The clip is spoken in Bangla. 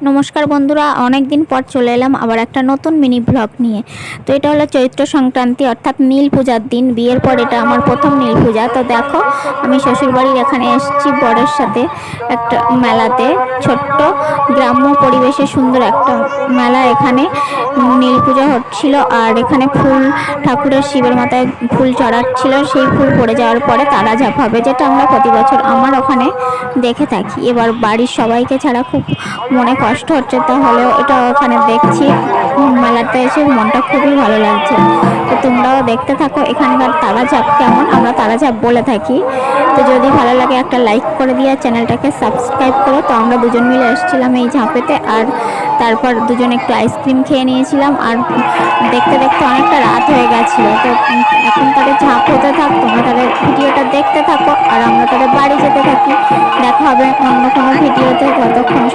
নমস্কার বন্ধুরা, অনেক দিন পর চলে এলাম আবার একটা নতুন মিনি ব্লগ নিয়ে। তো এটা হলো চৈত্র সংক্রান্তি অর্থাৎ নীল পূজার দিন। বিয়ের পর এটা আমার প্রথম নীল পূজা। তো দেখো, আমি শ্বশুরবাড়ির এখানে এসেছি বরের সাথে একটা মেলাতে। ছোট্ট গ্রাম্য পরিবেশে সুন্দর একটা মেলা। এখানে নীল পূজা হচ্ছিল আর এখানে ফুল, ঠাকুরের শিবের মাথায় ফুল চড়াচ্ছিল। সেই ফুল পড়ে যাওয়ার পরে তারা ঝাঁপাবে, যেটা আমরা প্রতি বছর আমার ওখানে দেখে থাকি। এবার বাড়ির সবাইকে ছাড়া খুব মনে কষ্ট হচ্ছে, তাহলেও এটা ওখানে দেখছি। মেলাতে এসে মনটা খুবই ভালো লাগছে। তো তোমরাও দেখতে থাকো এখানকার তারা ঝাঁপ কেমন, আমরা তারা ঝাঁপ বলে থাকি। তো যদি ভালো লাগে একটা লাইক করে দিয়ে চ্যানেলটাকে সাবস্ক্রাইব করো। তো আমরা দুজন মিলে এসেছিলাম এই ঝাঁপেতে, আর তারপর দুজন একটু আইসক্রিম খেয়ে নিয়েছিলাম। আর দেখতে দেখতে অনেকটা রাত হয়ে গেছিলো। তো এখন তাদের ঝাঁপ হতে থাক, তোমরা তাদের ভিডিওটা দেখতে থাকো আর আমরা তাদের বাড়ি যেতে থাকি। দেখা হবে অন্য কোনো ভিডিওতে। ততক্ষণ